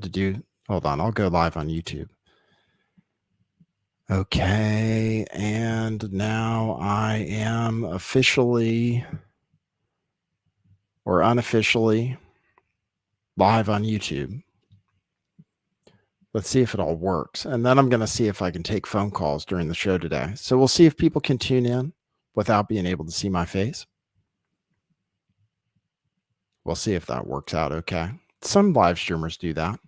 to do. Hold on, I'll go live on YouTube. Okay, and now I am officially or unofficially live on YouTube. Let's see if it all works. And then I'm going to see if I can take phone calls during the show today. So we'll see if people can tune in without being able to see my face. We'll see if that works out okay. Some live streamers do that.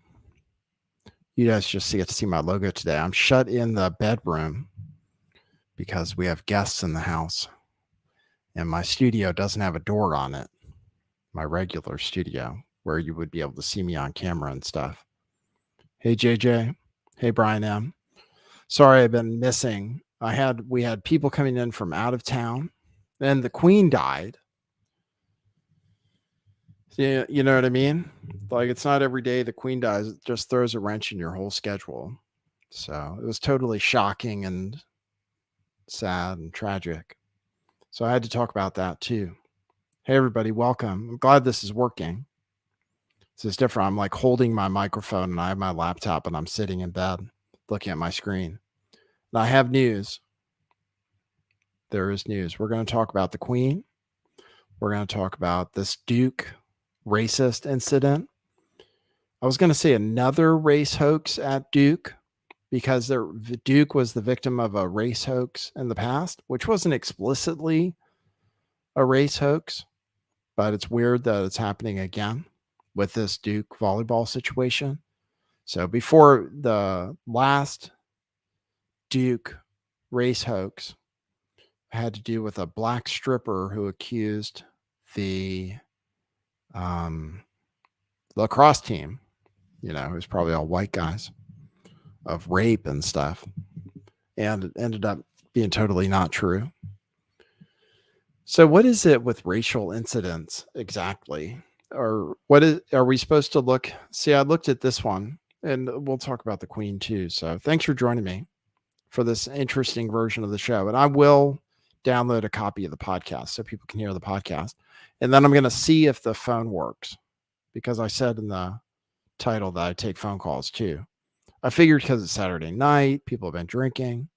You guys just get to see my logo today. I'm shut in the bedroom because we have guests in the house. And my studio doesn't have a door on it. My regular studio where you would be able to see me on camera and stuff. Hey, JJ. Hey, Brian M. Sorry, I've been missing. We had people coming in from out of town. Then the Queen died. You know what I mean? Like, it's not every day the Queen dies. It just throws a wrench in your whole schedule. So it was totally shocking and sad and tragic. So I had to talk about that too. Hey, everybody, welcome. I'm glad this is working. This is different. I'm like holding my microphone and I have my laptop and I'm sitting in bed looking at my screen. And I have news. There is news. We're going to talk about the Queen. We're going to talk about this Duke racist incident. I was going to say another race hoax at Duke because Duke was the victim of a race hoax in the past, which wasn't explicitly a race hoax, but it's weird that it's happening again with this Duke volleyball situation. So before the last Duke race hoax had to do with a black stripper who accused the lacrosse team, it was probably all white guys, of rape and stuff. And it ended up being totally not true. So what is it with racial incidents exactly? Or are we supposed to look? See, I looked at this one and we'll talk about the Queen too. So thanks for joining me for this interesting version of the show. And I will download a copy of the podcast so people can hear the podcast. And then I'm going to see if the phone works because I said in the title that I take phone calls too. I figured because it's Saturday night, people have been drinking.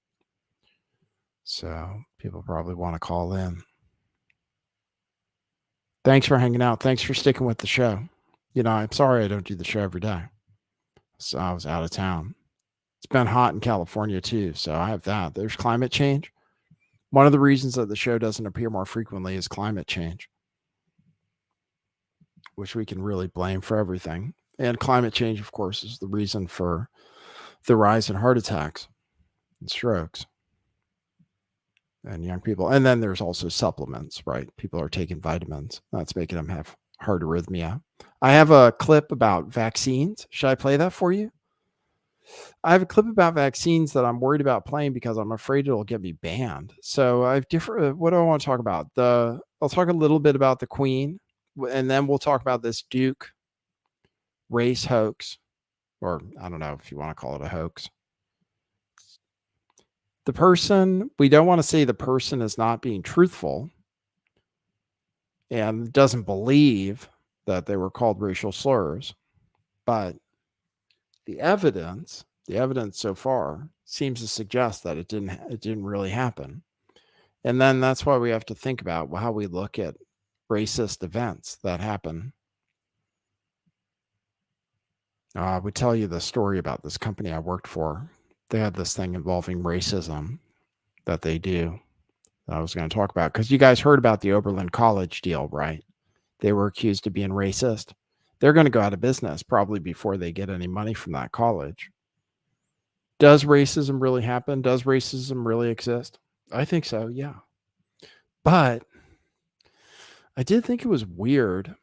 So people probably want to call in. Thanks for hanging out. Thanks for sticking with the show. I'm sorry I don't do the show every day. So I was out of town. It's been hot in California too. So I have that. There's climate change. One of the reasons that the show doesn't appear more frequently is climate change, which we can really blame for everything. And climate change, of course, is the reason for the rise in heart attacks and strokes and young people. And then there's also supplements, right? People are taking vitamins. That's making them have heart arrhythmia. I have a clip about vaccines. Should I play that for you? I have a clip about vaccines that I'm worried about playing because I'm afraid it'll get me banned. So I have different. What do I want to talk about? I'll talk a little bit about the Queen, and then we'll talk about this Duke race hoax, or I don't know if you want to call it a hoax. We don't want to say the person is not being truthful and doesn't believe that they were called racial slurs, but the evidence so far seems to suggest that it didn't really happen. And then that's why we have to think about how we look at racist events that happen. I would tell you the story about this company I worked for. They had this thing involving racism that they do that I was going to talk about because you guys heard about the Oberlin College deal, right? They were accused of being racist. They're going to go out of business probably before they get any money from that college. Does racism really happen? Does racism really exist? I think so, yeah. But I did think it was weird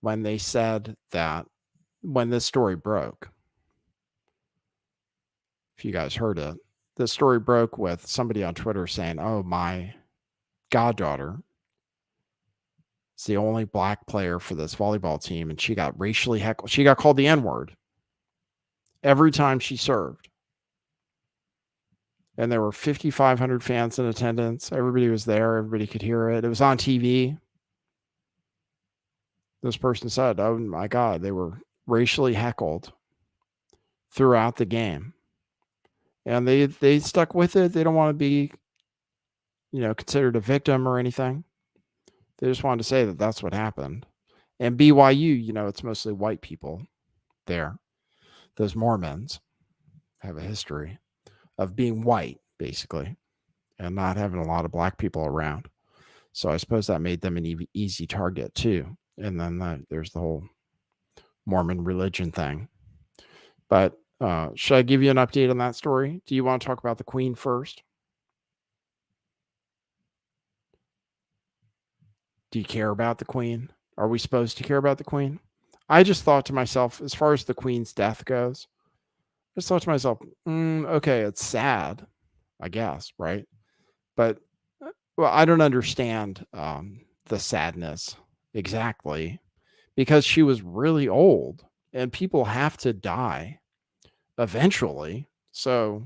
when they said that when this story broke. If you guys heard it, the story broke with somebody on Twitter saying, "Oh, my goddaughter is the only black player for this volleyball team, and she got racially heckled. She got called the N-word every time she served." And there were 5,500 fans in attendance. Everybody was there. Everybody could hear it. It was on TV. This person said, "Oh my God, they were racially heckled throughout the game, and they stuck with it. They don't want to be, considered a victim or anything. They just wanted to say that that's what happened. And BYU, it's mostly white people there. Those Mormons have a history of being white, basically, and not having a lot of black people around. So I suppose that made them an easy target too. And then there's the whole Mormon religion thing. But should I give you an update on that story? Do you want to talk about the Queen first? Do you care about the Queen? Are we supposed to care about the Queen? I just thought to myself, as far as the Queen's death goes, I just thought to myself, okay, it's sad, I guess, right? But well, I don't understand the sadness exactly because she was really old and people have to die eventually. So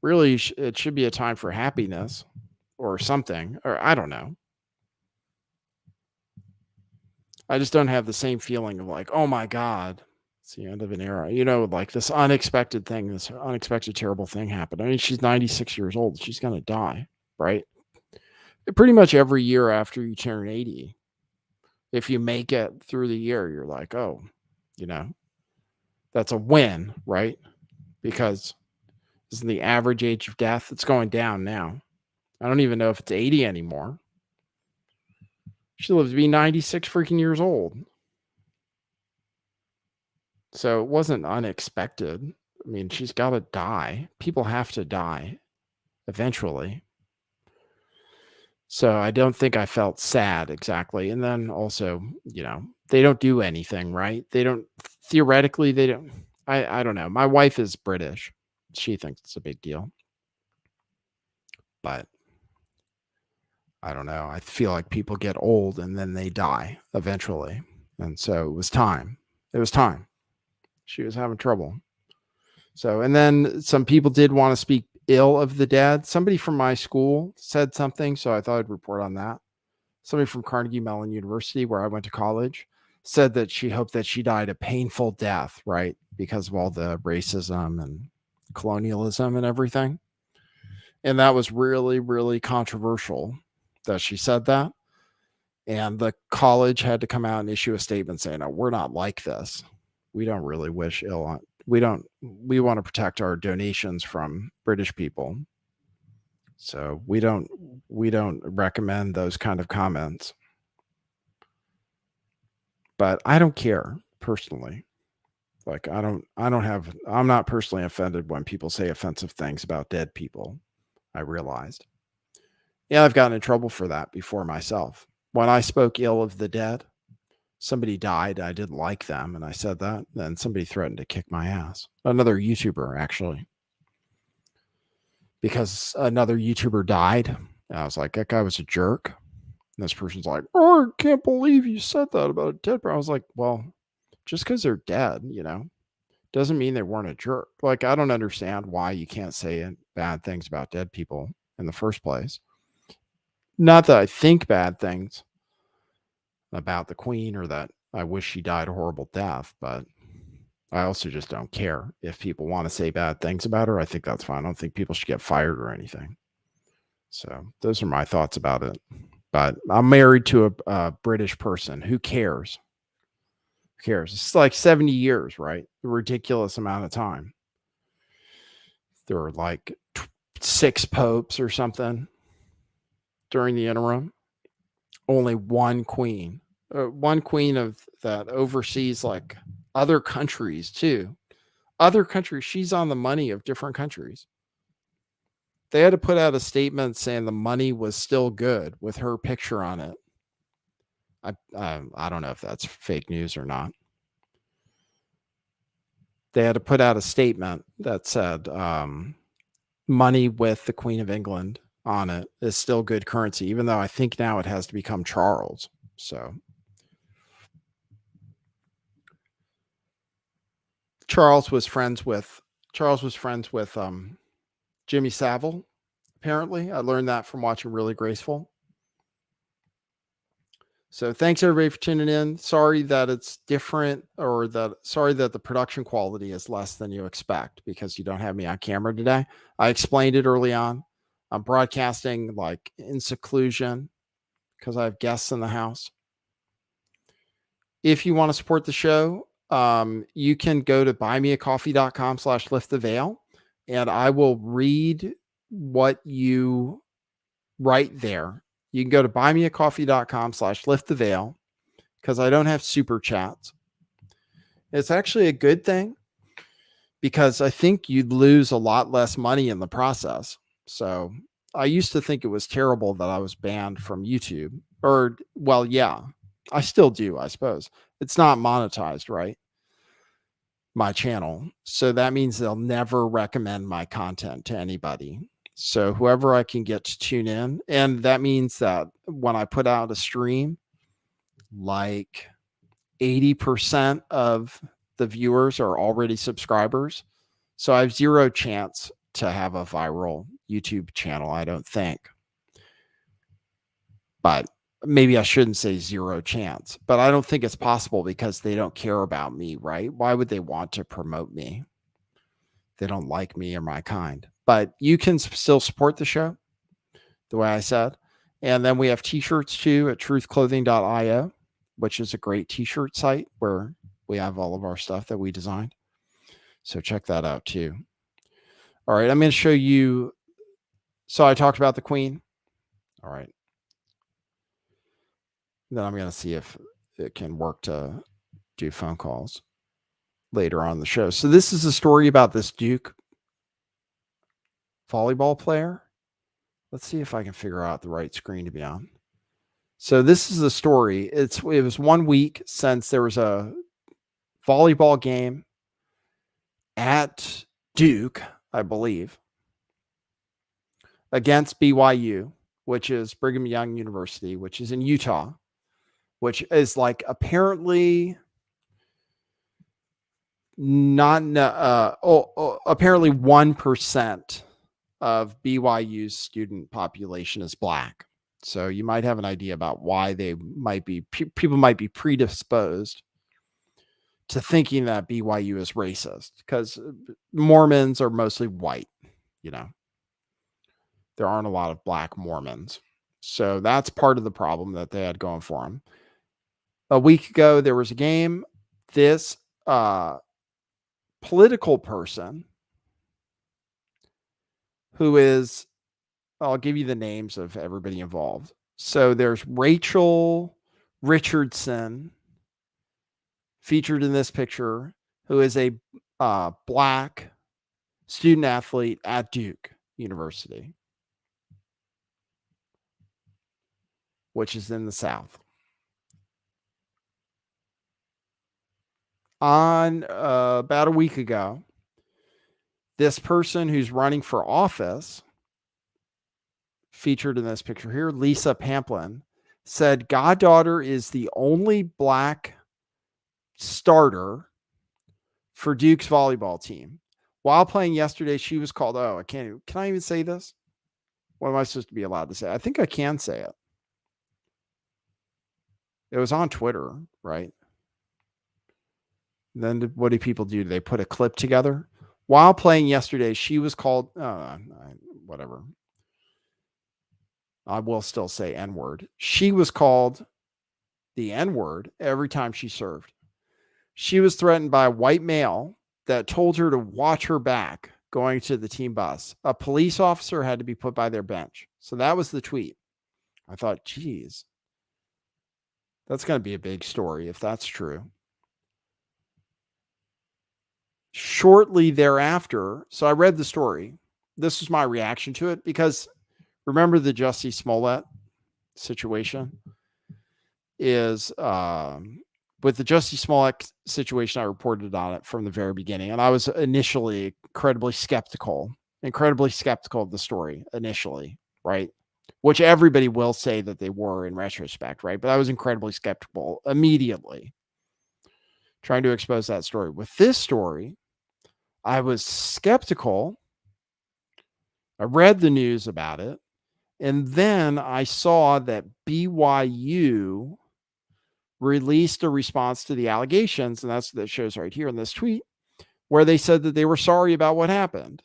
really, it should be a time for happiness or something, or I don't know. I just don't have the same feeling of like, oh my God, it's the end of an era. Like this unexpected thing, this unexpected terrible thing happened. I mean, she's 96 years old. She's going to die, right? Pretty much every year after you turn 80, if you make it through the year, you're like, oh, that's a win, right? Because isn't the average age of death? It's going down now. I don't even know if it's 80 anymore. She lived to be 96 freaking years old. So it wasn't unexpected. I mean, she's got to die. People have to die eventually. So I don't think I felt sad exactly. And then also, they don't do anything, right? They don't, theoretically, they don't. I don't know. My wife is British. She thinks it's a big deal. But I don't know. I feel like people get old and then they die eventually. And so it was time. It was time. She was having trouble. So, and then some people did want to speak ill of the dead. Somebody from my school said something, so I thought I'd report on that. Somebody from Carnegie Mellon University, where I went to college, said that she hoped that she died a painful death, right? Because of all the racism and colonialism and everything. And that was really, really controversial that she said that. And the college had to come out and issue a statement saying, no, we're not like this. We don't really wish ill on, we want to protect our donations from British people. So we don't recommend those kind of comments. But I don't care personally. Like I'm not personally offended when people say offensive things about dead people. I realized. Yeah, I've gotten in trouble for that before myself. When I spoke ill of the dead, somebody died. I didn't like them. And I said that. Then somebody threatened to kick my ass. Another YouTuber, actually. Because another YouTuber died. And I was like, that guy was a jerk. And this person's like, oh, I can't believe you said that about a dead person. I was like, well, just because they're dead, doesn't mean they weren't a jerk. Like, I don't understand why you can't say bad things about dead people in the first place. Not that I think bad things about the Queen or that I wish she died a horrible death, but I also just don't care. If people want to say bad things about her, I think that's fine. I don't think people should get fired or anything. So those are my thoughts about it. But I'm married to a British person. Who cares? Who cares? It's like 70 years, right? A ridiculous amount of time. There were like 6 popes or something during the interim. Only one queen of that oversees like other countries too. Other countries, she's on the money of different countries. They had to put out a statement saying the money was still good with her picture on it. I don't know if that's fake news or not. They had to put out a statement that said money with the Queen of England on it is still good currency, even though I think now it has to become Charles. So Charles was friends with Jimmy Savile. Apparently, I learned that from watching Really Graceful. So thanks everybody for tuning in. Sorry that it's different, or sorry that the production quality is less than you expect because you don't have me on camera today. I explained it early on. I'm broadcasting like in seclusion because I have guests in the house. If you want to support the show, you can go to buymeacoffee.com/lift the veil, and I will read what you write there. You can go to buymeacoffee.com/lift the veil because I don't have super chats. It's actually a good thing because I think you'd lose a lot less money in the process. So I used to think it was terrible that I was banned from YouTube, or, well, yeah, I still do, I suppose. It's not monetized, right? My channel. So that means they'll never recommend my content to anybody. So whoever I can get to tune in, and that means that when I put out a stream, like 80% of the viewers are already subscribers. So I have zero chance to have a viral YouTube channel, I don't think. But maybe I shouldn't say zero chance, but I don't think it's possible because they don't care about me, right? Why would they want to promote me? They don't like me or my kind. But you can still support the show the way I said. And then we have t-shirts too at truthclothing.io, which is a great t-shirt site where we have all of our stuff that we designed. So check that out too. All right, I'm going to show you. So I talked about the Queen. All right. Then I'm going to see if it can work to do phone calls later on the show. So this is a story about this Duke volleyball player. Let's see if I can figure out the right screen to be on. So this is the story. It was 1 week since there was a volleyball game at Duke, I believe, against BYU, which is Brigham Young University, which is in Utah, which is like apparently apparently 1% of BYU's student population is Black. So you might have an idea about why they might be, people might be predisposed to thinking that BYU is racist because Mormons are mostly white, you know. There aren't a lot of Black Mormons. So that's part of the problem that they had going for them. A week ago, there was a game. This political person who is, I'll give you the names of everybody involved. So there's Rachel Richardson featured in this picture, who is a Black student athlete at Duke University, which is in the South. On about a week ago, this person who's running for office, featured in this picture here, Lisa Pamplin, said goddaughter is the only Black starter for Duke's volleyball team. While playing yesterday, she was called, can I even say this? What am I supposed to be allowed to say? I think I can say it. It was on Twitter, right? Then what do people do? They put a clip together. While playing yesterday, she was called, whatever. I will still say N-word. She was called the N-word every time she served. She was threatened by a white male that told her to watch her back going to the team bus. A police officer had to be put by their bench. So that was the tweet. I thought, geez, that's going to be a big story if that's true. Shortly thereafter, so I read the story. This was my reaction to it because remember the Jussie Smollett situation is with the Jussie Smollett situation, I reported on it from the very beginning. And I was initially incredibly skeptical of the story initially, right? Which everybody will say that they were in retrospect, right? But I was incredibly skeptical immediately, trying to expose that story. With this story, I was skeptical. I read the news about it. And then I saw that BYU released a response to the allegations, and that's what that shows right here in this tweet, where they said that they were sorry about what happened.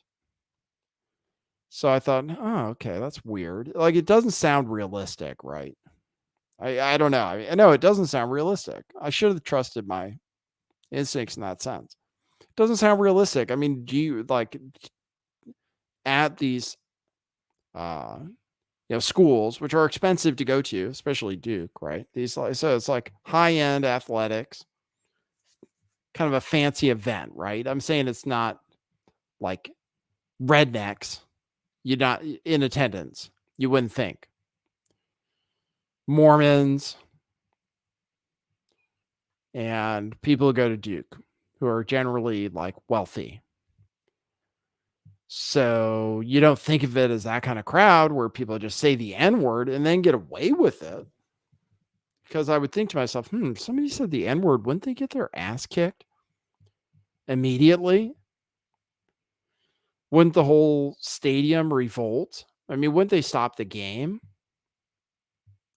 So I thought, oh, okay, that's weird. Like, it doesn't sound realistic, right? I don't know. I know it doesn't sound realistic. I should have trusted my instincts in that sense. It doesn't sound realistic. I mean, do you like at these uh schools, which are expensive to go to, especially Duke, right? So it's like high-end athletics, kind of a fancy event, right? I'm saying it's not like rednecks. You're not in attendance. You wouldn't think. Mormons and people who go to Duke who are generally like wealthy. So you don't think of it as that kind of crowd where people just say the N-word and then get away with it. Because I would think to myself, somebody said the N-word, wouldn't they get their ass kicked immediately? Wouldn't the whole stadium revolt? I mean, wouldn't they stop the game?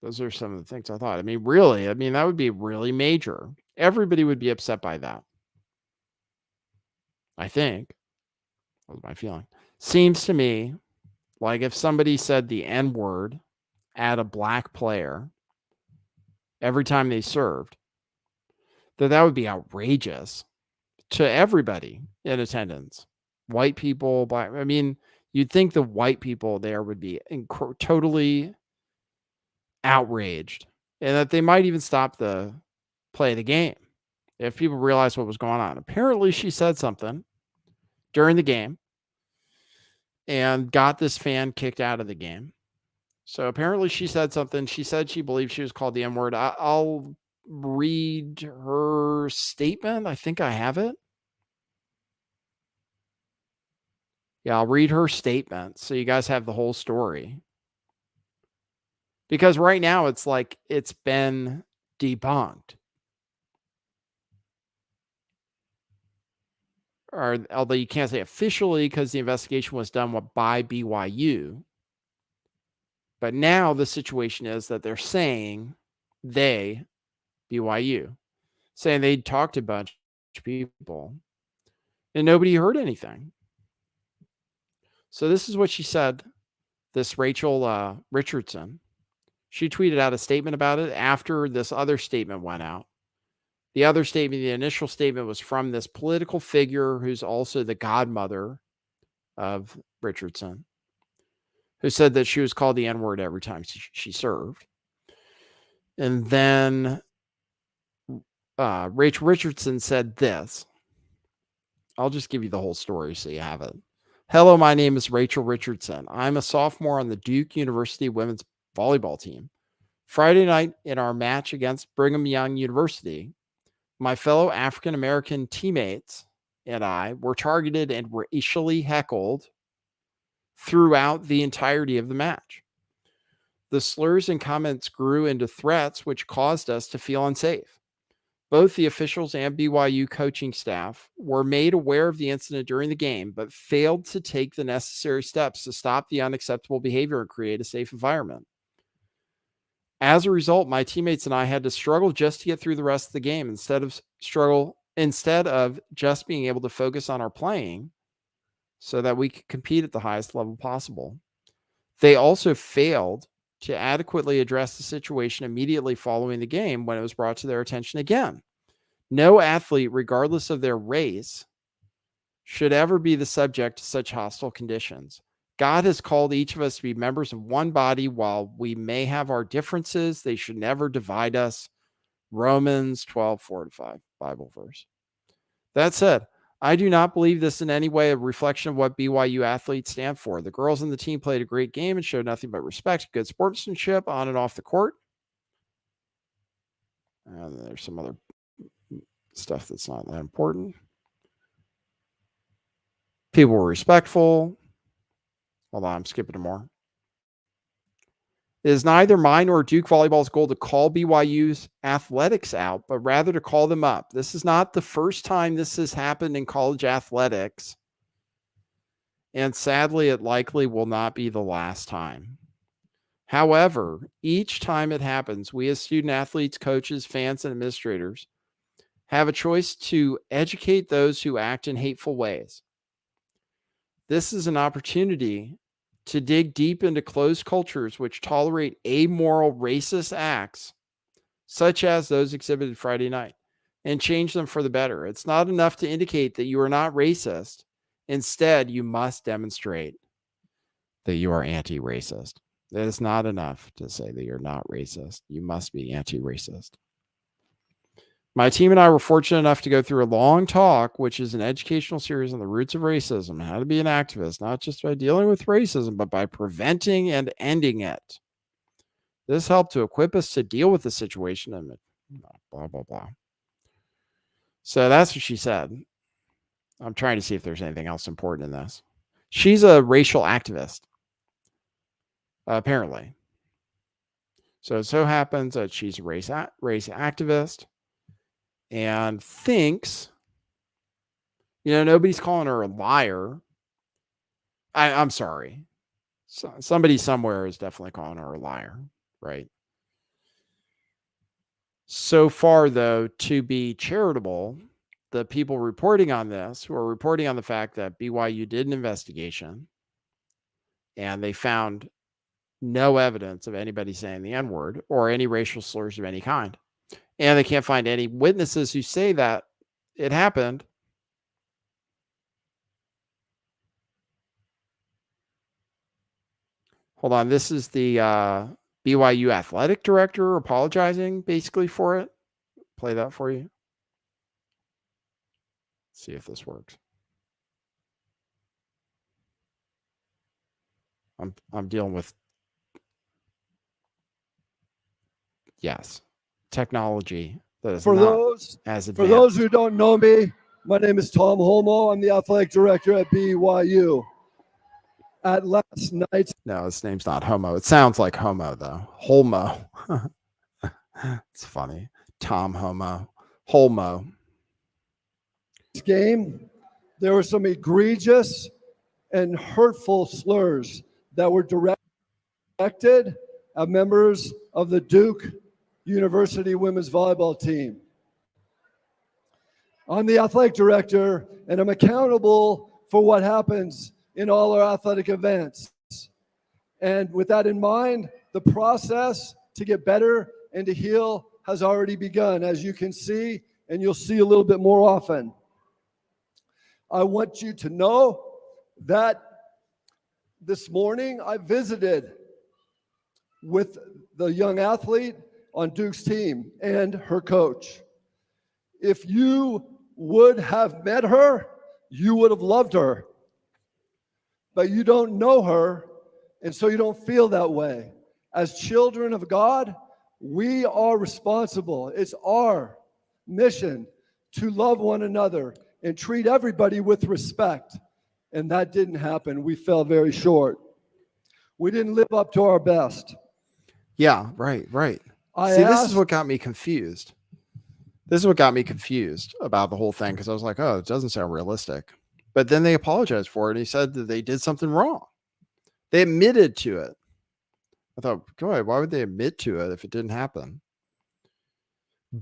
Those are some of the things I thought. I mean, really, that would be really major. Everybody would be upset by that. I think. That was my feeling. Seems to me like if somebody said the N-word at a black player every time they served, that would be outrageous to everybody in attendance. White people, black. You'd think the white people there would be totally outraged and that they might even stop the play of the game if people realized what was going on. Apparently, she said something during the game and got this fan kicked out of the game. So apparently she said something. She said she believed she was called the N-word. I'll read her statement. I think I have it. Yeah, I'll read her statement so you guys have the whole story. Because right now it's like it's been debunked. Or although you can't say officially because the investigation was done by BYU. But now the situation is that they're saying BYU, saying they'd talked to a bunch of people and nobody heard anything. So this is what she said, this Rachel Richardson. She tweeted out a statement about it after this other statement went out. The other statement, the initial statement, was from this political figure who's also the godmother of Richardson, who said that she was called the N-word every time she served. And then Rachel Richardson said this. I'll just give you the whole story so you have it. Hello, my name is Rachel Richardson. I'm a sophomore on the Duke University women's volleyball team. Friday night in our match against Brigham Young University, my fellow African-American teammates and I were targeted and racially heckled throughout the entirety of the match. The slurs and comments grew into threats, which caused us to feel unsafe. Both the officials and BYU coaching staff were made aware of the incident during the game, but failed to take the necessary steps to stop the unacceptable behavior and create a safe environment. As a result, my teammates and I had to struggle just to get through the rest of the game instead of just being able to focus on our playing so that we could compete at the highest level possible. They also failed to adequately address the situation immediately following the game when it was brought to their attention again. No athlete, regardless of their race, should ever be the subject to such hostile conditions. God has called each of us to be members of one body. While we may have our differences, they should never divide us. Romans 12:4-5, Bible verse. That said, I do not believe this in any way a reflection of what BYU athletes stand for. The girls on the team played a great game and showed nothing but respect, good sportsmanship on and off the court. And there's some other stuff that's not that important. People were respectful. Hold on, I'm skipping to more. It is neither mine nor Duke volleyball's goal to call BYU's athletics out, but rather to call them up. This is not the first time this has happened in college athletics. And sadly, it likely will not be the last time. However, each time it happens, we as student athletes, coaches, fans, and administrators have a choice to educate those who act in hateful ways. This is an opportunity to dig deep into closed cultures which tolerate amoral racist acts, such as those exhibited Friday night, and change them for the better. It's not enough to indicate that you are not racist. Instead, you must demonstrate that you are anti-racist. It is not enough to say that you're not racist. You must be anti-racist. My team and I were fortunate enough to go through a long talk, which is an educational series on the roots of racism, how to be an activist, not just by dealing with racism, but by preventing and ending it. This helped to equip us to deal with the situation and blah, blah, blah. So that's what she said. I'm trying to see if there's anything else important in this. She's a racial activist, apparently. So it so happens that she's a race activist and thinks, nobody's calling her a liar. I'm sorry. Somebody somewhere is definitely calling her a liar, right? So far, though, to be charitable, the people reporting on this, who are reporting on the fact that BYU did an investigation and they found no evidence of anybody saying the N-word or any racial slurs of any kind. And they can't find any witnesses who say that it happened. Hold on. This is the BYU athletic director apologizing basically for it. Play that for you. See if this works. I'm dealing with, yes, technology that is for not those as advanced. For those who don't know me, my name is Tom Holmo. I'm the athletic director at BYU. At last night's No, his name's not Homo. It sounds like Homo though. Holmo. It's funny. Tom Homo. Holmo. game, there were some egregious and hurtful slurs that were directed at members of the Duke University women's volleyball team. I'm the athletic director, and I'm accountable for what happens in all our athletic events. And with that in mind, the process to get better and to heal has already begun, as you can see, and you'll see a little bit more often. I want you to know that this morning I visited with the young athlete on Duke's team and her coach. If you would have met her, you would have loved her. But you don't know her, and so you don't feel that way. As children of God, we are responsible. It's our mission to love one another and treat everybody with respect. And that didn't happen. We fell very short. We didn't live up to our best. Yeah, right. This is what got me confused. This is what got me confused about the whole thing, because I was like, oh, it doesn't sound realistic. But then they apologized for it, and he said that they did something wrong. They admitted to it. I thought, God, why would they admit to it if it didn't happen?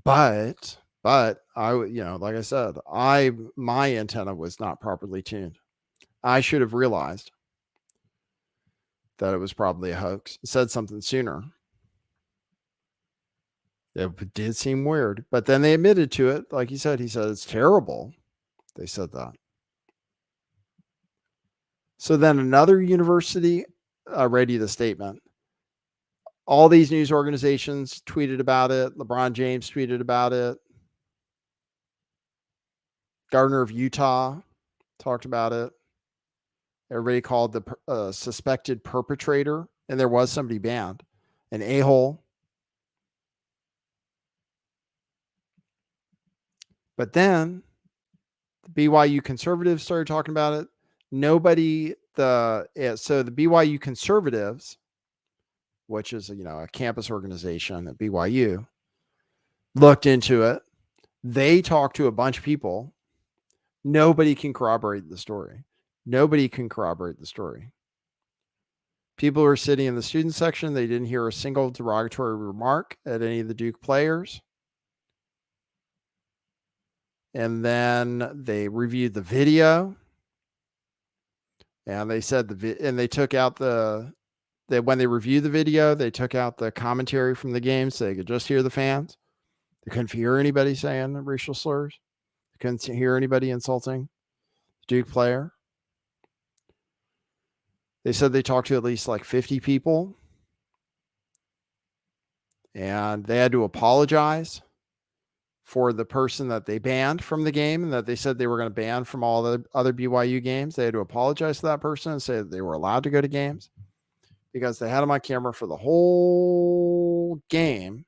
But I, like I said, my antenna was not properly tuned. I should have realized that it was probably a hoax. It said something sooner. It did seem weird, but then they admitted to it. Like he said it's terrible. They said that. So then another university read you the statement. All these news organizations tweeted about it. LeBron James tweeted about it. Governor of Utah talked about it. Everybody called the suspected perpetrator, and there was somebody banned, an a-hole. But then the BYU conservatives started talking about it. So the BYU conservatives, which is a campus organization at BYU, looked into it. They talked to a bunch of people. Nobody can corroborate the story. People were sitting in the student section. They didn't hear a single derogatory remark at any of the Duke players. And then they reviewed the video. And they said they took out when they reviewed the video, they took out the commentary from the game so they could just hear the fans. They couldn't hear anybody saying racial slurs. They couldn't hear anybody insulting the Duke player. They said they talked to at least like 50 people. And they had to apologize for the person that they banned from the game and that they said they were going to ban from all the other BYU games. They had to apologize to that person and say that they were allowed to go to games because they had them on camera for the whole game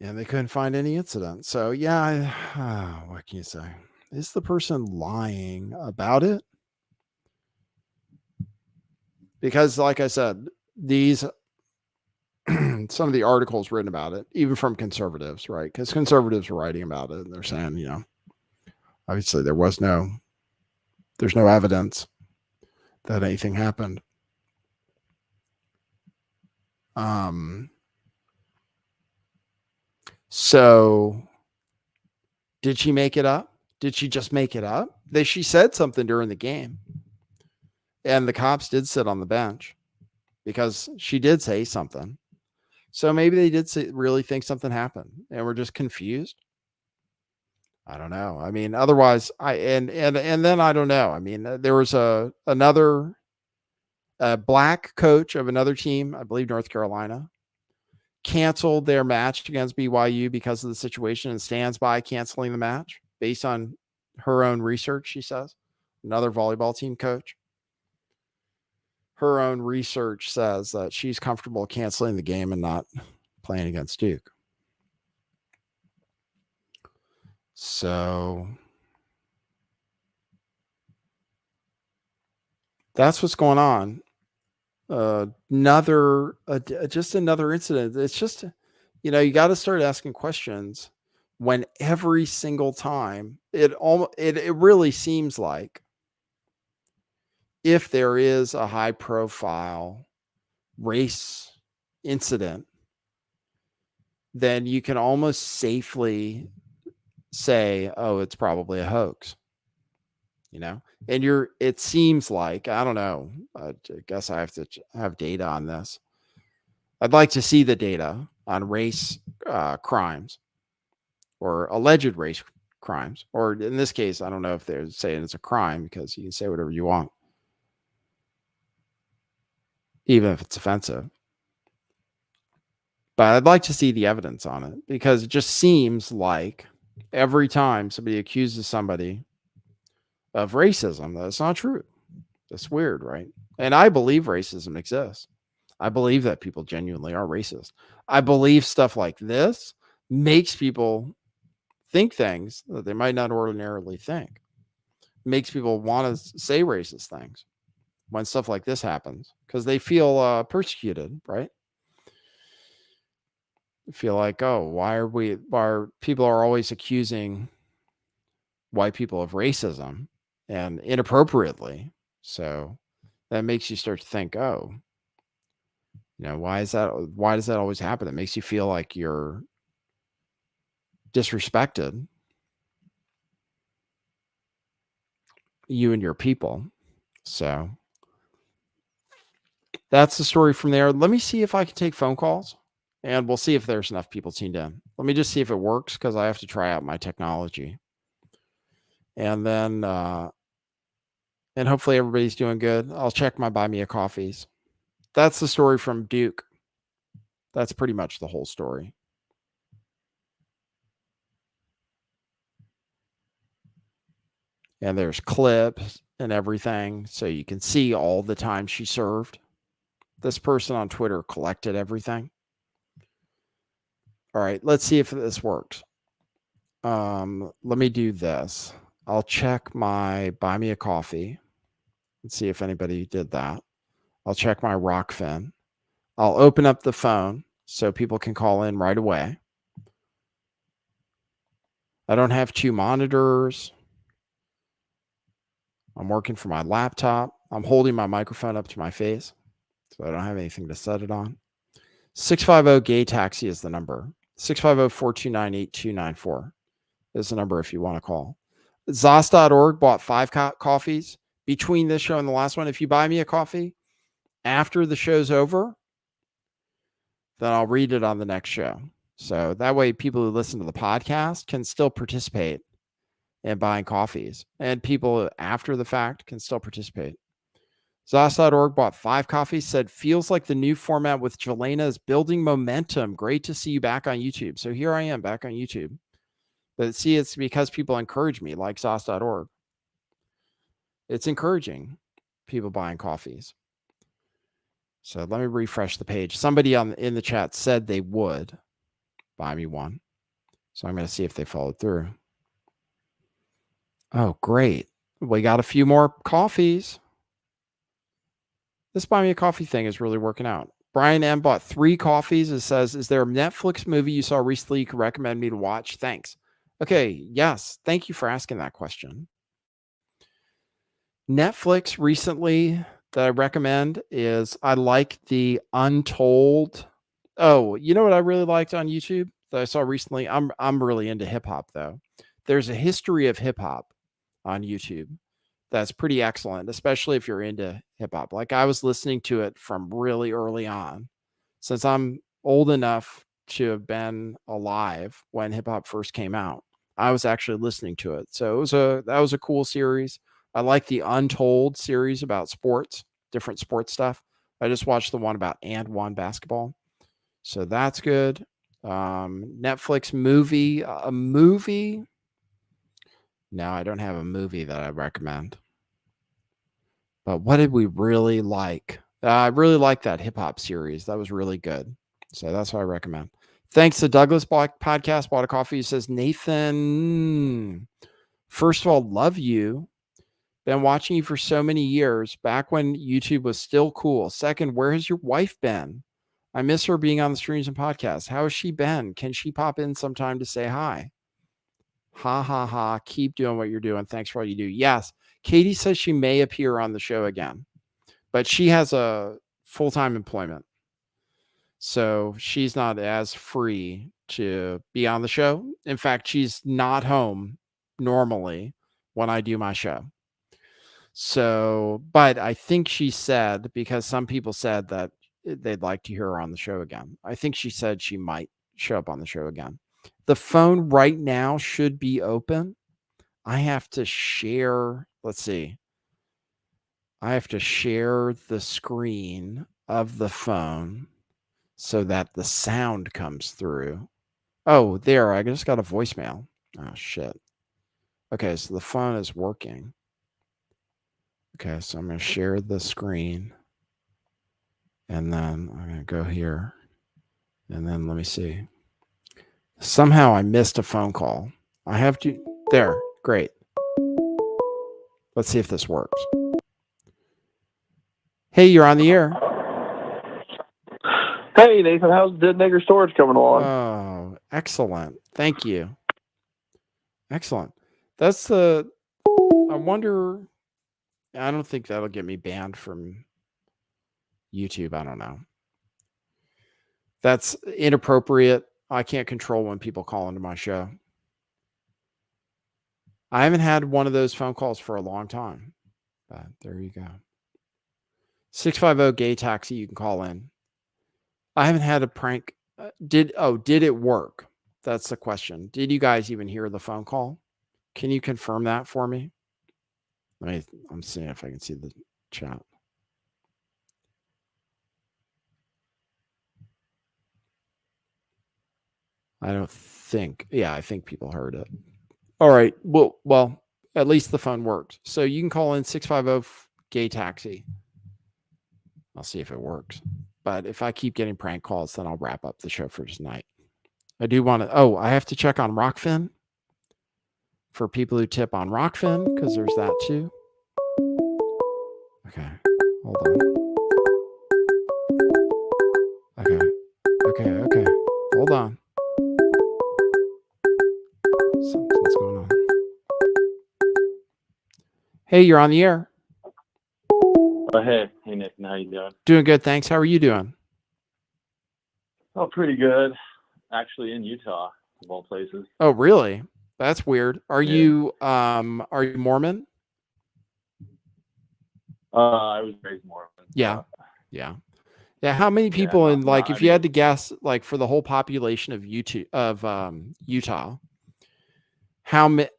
and they couldn't find any incident. So, yeah, what can you say? Is the person lying about it? Because, like I said, these some of the articles written about it, even from conservatives, right? Because conservatives are writing about it and they're saying, obviously there's no evidence that anything happened. So did she make it up? Did she just make it up? She said something during the game. And the cops did sit on the bench because she did say something. So maybe they did really think something happened and we're just confused. I don't know. I mean, otherwise, and then I don't know. I mean, there was another black coach of another team, I believe North Carolina, canceled their match against BYU because of the situation and stands by canceling the match based on her own research, she says. Another volleyball team coach. Her own research says that she's comfortable canceling the game and not playing against Duke. So that's what's going on. Just another incident. It's just, you got to start asking questions when every single time it really seems like if there is a high profile race incident, then you can almost safely say, oh, it's probably a hoax, and it seems like, I don't know, I guess I have to have data on this. I'd like to see the data on race crimes or alleged race crimes, or in this case, I don't know if they're saying it's a crime because you can say whatever you want, even if it's offensive. But I'd like to see the evidence on it because it just seems like every time somebody accuses somebody of racism, that's not true. That's weird, right? And I believe racism exists. I believe that people genuinely are racist. I believe stuff like this makes people think things that they might not ordinarily think. Makes people want to say racist things when stuff like this happens because they feel persecuted, right? Feel like, oh, why are people are always accusing white people of racism and inappropriately. So that makes you start to think, oh, why does that always happen? It makes you feel like you're disrespected, you and your people. So that's the story from there. Let me see if I can take phone calls and we'll see if there's enough people tuned in. Let me just see if it works because I have to try out my technology. And then, and hopefully everybody's doing good. I'll check my buy me a coffees. That's the story from Duke. That's pretty much the whole story. And there's clips and everything. So you can see all the time she served. This person on Twitter collected everything. All right, let's see if this works. Let me do this. I'll check my buy me a coffee and see if anybody did that. I'll check my Rockfin. I'll open up the phone so people can call in right away. I don't have two monitors. I'm working from my laptop. I'm holding my microphone up to my face, so I don't have anything to set it on. 650-GAY-TAXI is the number. 650-429-8294 is the number if you want to call. Zos.org bought 5 coffees between this show and the last one. If you buy me a coffee after the show's over, then I'll read it on the next show. So that way people who listen to the podcast can still participate in buying coffees, and people after the fact can still participate. Zos.org bought 5 coffees, said, feels like the new format with Jelena is building momentum. Great to see you back on YouTube. So here I am back on YouTube. But see, it's because people encourage me, like Zos.org. It's encouraging people buying coffees. So let me refresh the page. Somebody in the chat said they would buy me one. So I'm going to see if they followed through. Oh, great. We got a few more coffees. This buy me a coffee thing is really working out. Brian M bought 3 coffees. It says, is there a Netflix movie you saw recently you could recommend me to watch? Thanks. Okay. Yes. Thank you for asking that question. Netflix recently that I recommend is I like the Untold. Oh, you know what I really liked on YouTube that I saw recently? I'm really into hip hop though. There's a history of hip hop on YouTube that's pretty excellent, especially if you're into hip hop. Like I was listening to it from really early on, since I'm old enough to have been alive when hip hop first came out. I was actually listening to it. So that was a cool series. I like the Untold series about sports, different sports stuff. I just watched the one about &1 basketball. So that's good. Netflix movie, a movie. No, I don't have a movie that I recommend. But what did we really like? I really liked that hip hop series. That was really good. So that's what I recommend. Thanks to Douglas Podcast, Bought a Coffee. He says, Nathan, first of all, love you. Been watching you for so many years, back when YouTube was still cool. Second, where has your wife been? I miss her being on the streams and podcasts. How has she been? Can she pop in sometime to say hi? Ha ha ha. Keep doing what you're doing. Thanks for all you do. Yes. Katie says she may appear on the show again, but she has a full-time employment. So she's not as free to be on the show. In fact, she's not home normally when I do my show. So, but I think she said, because some people said that they'd like to hear her on the show again. I think she said she might show up on the show again. The phone right now should be open. I have to share, let's see. I have to share the screen of the phone so that the sound comes through. Oh, there, I just got a voicemail. Oh, shit. Okay, so the phone is working. Okay, so I'm going to share the screen. And then I'm going to go here. And then let me see. Somehow I missed a phone call. I have to. There, great. Let's see if this works. Hey, you're on the air. Hey, Nathan, how's Dead Nigger Storage coming along? Oh, excellent. Thank you. Excellent. That's the. I wonder. I don't think that'll get me banned from YouTube. I don't know. That's inappropriate. I can't control when people call into my show. I haven't had one of those phone calls for a long time. But there you go. 650-GAY-TAXI, you can call in. I haven't had a prank. Did it work? That's the question. Did you guys even hear the phone call? Can you confirm that for me? I'm seeing if I can see the chat. I don't think. Yeah, I think people heard it. All right. Well, at least the phone worked. So you can call in 650-GAY-TAXI. I'll see if it works. But if I keep getting prank calls, then I'll wrap up the show for tonight. I do want to. Oh, I have to check on Rockfin for people who tip on Rockfin, because there's that too. Okay. Hold on. Okay. Hold on. Something's going on. Hey, you're on the air. Hey Nick, how you doing? Doing good, thanks. How are you doing? Oh, pretty good. Actually, in Utah, of all places. Oh, really? That's weird. Are Yeah. you Mormon? I was raised Mormon. Yeah. Yeah. Yeah. How many Yeah, people in, like, I if you had mean, to guess, like, for the whole population of Utah,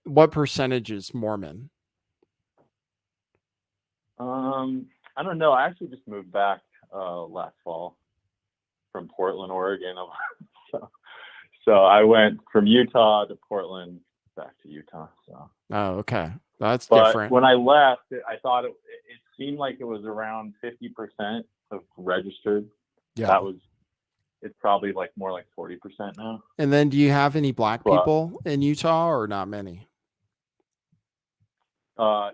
what percentage is Mormon? I don't know. I actually just moved back last fall from Portland, Oregon. So I went from Utah to Portland, back to Utah. So, Oh, okay. That's but different. when I left, I thought it seemed like it was around 50% of registered. Yeah. It's probably like more like 40% now. And then do you have any black But people in Utah or not many? yeah.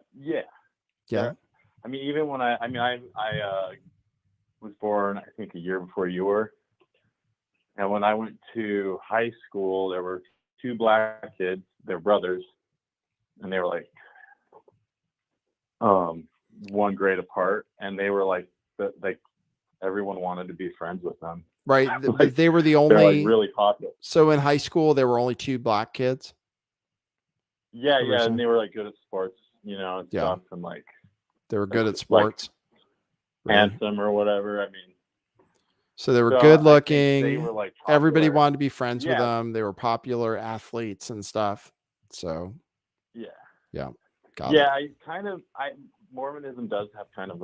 Yeah. I mean, even when I was born, I think a year before you were. And when I went to high school, there were two black kids, they're brothers, and they were like one grade apart, and they were like everyone wanted to be friends with them. Right. Like, But they were the they're like only, really popular. so in high school, there were only 2 black kids. Yeah, What were you saying? and they were like good at sports, and Yeah. stuff, and like They were good at like sports. Really? handsome or whatever. I mean, So they were so good I think looking. they were like popular. Everybody wanted to be friends with Yeah. them. They were popular athletes and stuff. So Yeah. yeah, got Yeah, it. Mormonism does have kind of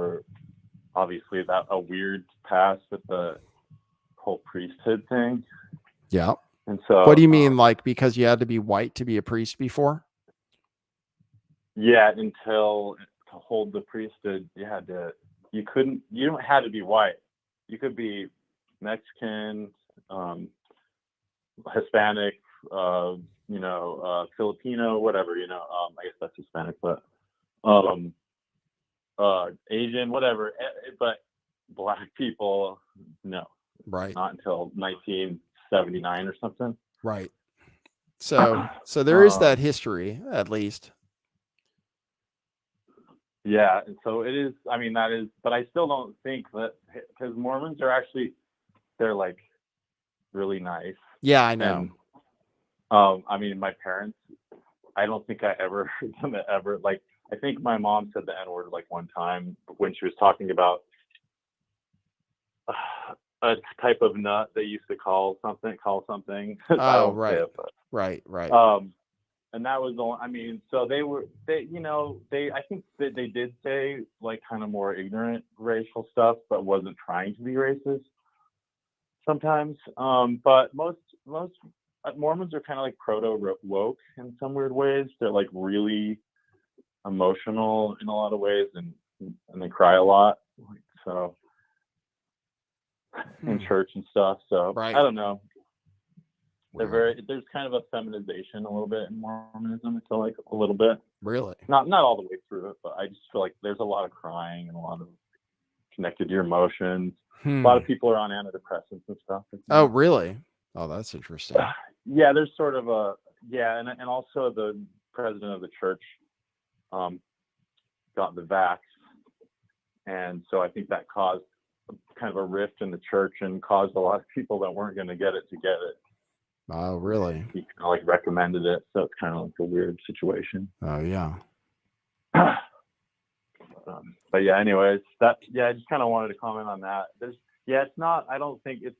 obviously a weird past with the whole priesthood thing. Yeah. And so What do you mean, like, because you had to be white to be a priest before? Yeah, until to hold the priesthood, you don't have to be white. You could be Mexican, Hispanic, Filipino, whatever, I guess that's Hispanic, but Asian, whatever. But black people, no. Right. Not until 1979 or something. Right. So there is that history, at least. Yeah, and so it is. I mean, that is, but I still don't think that, because Mormons they're like really nice. Yeah, I know. And I mean, my parents, I don't think I ever heard them ever, like, I think my mom said the N-word like one time when she was talking about a type of nut they used to call something. I don't right. say it, but, Right. and that was I mean, so I think that they did say like kind of more ignorant racial stuff, but wasn't trying to be racist sometimes. But most Mormons are kind of like proto woke in some weird ways. They're like really emotional in a lot of ways, and they cry a lot. So in church and stuff. So Right. I don't know. Weird. There's kind of a feminization a little bit in Mormonism. I feel like a little bit. Really? Not all the way through it, but I just feel like there's a lot of crying and a lot of connected to your emotions. A lot of people are on antidepressants and stuff. Oh, really? Oh, that's interesting. Yeah, there's sort of and also the president of the church got the vax, and so I think that caused kind of a rift in the church and caused a lot of people that weren't going to get it to get it. Oh, really? He kind of like recommended it, so it's kind of like a weird situation. Oh, yeah. But yeah, anyways, I just kind of wanted to comment on that. It's not. I don't think it's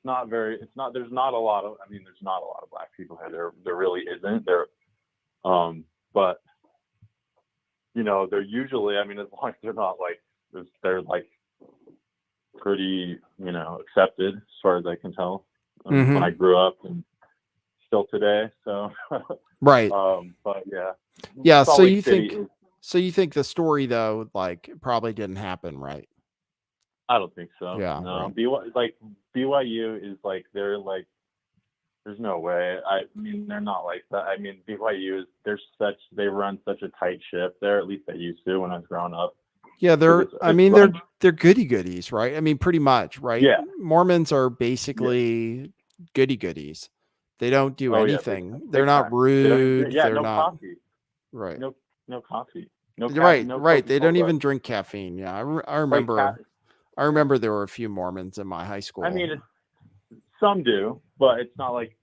not very. It's not. There's not a lot of. I mean, there's not a lot of black people here. There really isn't. But they're usually. I mean, as long as they're not like, they're like pretty, accepted as far as I can tell. When I grew up and still today. So. Right. But yeah. Yeah. So you think the story though, like, probably didn't happen, right? I don't think so. Yeah. No. Right. BYU is like, they're like, there's no way. I mean, they're not like that. I mean, BYU is they run such a tight ship there. At least they used to when I was growing up. Yeah, they're goody goodies, right? I mean, pretty much, right? Yeah. Mormons are basically goody goodies. They don't do anything. They're not rude. No not coffee. right. No coffee. No Right, no right. They don't Coca-Cola. even drink caffeine. Yeah, I Right, remember. I remember there were a few Mormons in my high I school. mean, some do, but it's not like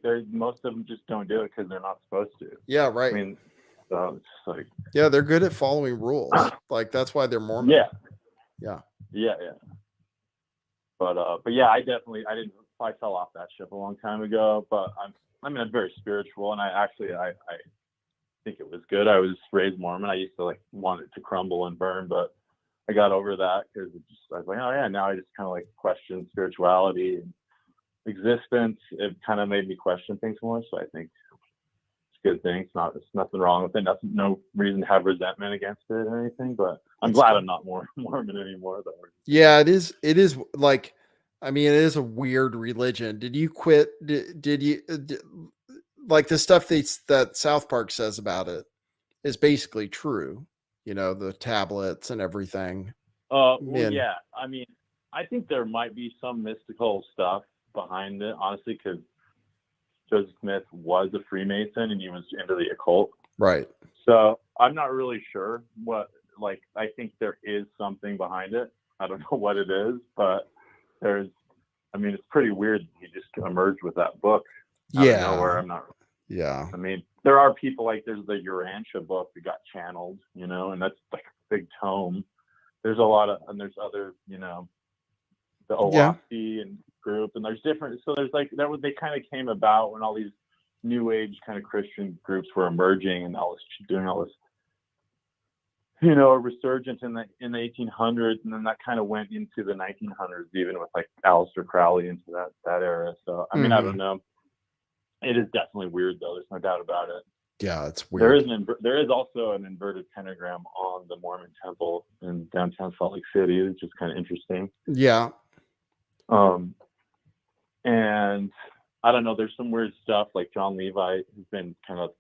there's most of them just don't do it because they're not supposed to. Yeah, I right. mean, so it's like Yeah, they're good at following rules. Like that's why they're Mormon. yeah, Yeah. yeah. But yeah, I fell off that ship a long time ago. But I'm very spiritual, and I think it was good. I was raised Mormon. I used to like want it to crumble and burn, but I got over that because I was like, oh yeah, now I just kind of like question spirituality and existence. It kind of made me question things more. So I think it's a good thing. It's nothing wrong with it. No reason to have resentment against it or anything. But I'm glad I'm not more Mormon anymore though. Yeah, it is. It is like, I mean, it is a weird religion. Did you quit? Did you like the stuff that South Park says about it is basically true? You know, the tablets and everything. Well, Man, yeah. I mean, I think there might be some mystical stuff behind it, honestly, because Joseph Smith was a Freemason and he was into the occult. right. So I'm not really sure what. Like, I think there is something behind it. I don't know what it is, but there's. I mean, it's pretty weird. He just emerged with that book out of nowhere. I'm not. Yeah. I mean, there are people like there's the Urantia book that got channeled, and that's like a big tome. There's a lot of, and there's other, the Owaski and group, and there's different. So there's like they kind of came about when all these new age kind of Christian groups were emerging and all this doing all this, a resurgence in the 1800s, and then that kind of went into the 1900s, even with like Aleister Crowley into that era. So I mean, I don't know. It is definitely weird though. There's no doubt about it. Yeah, it's weird. There is also an inverted pentagram on the Mormon temple in downtown Salt Lake City, which is kind of interesting. Yeah. And I don't know, there's some weird stuff like John Levi has been kind of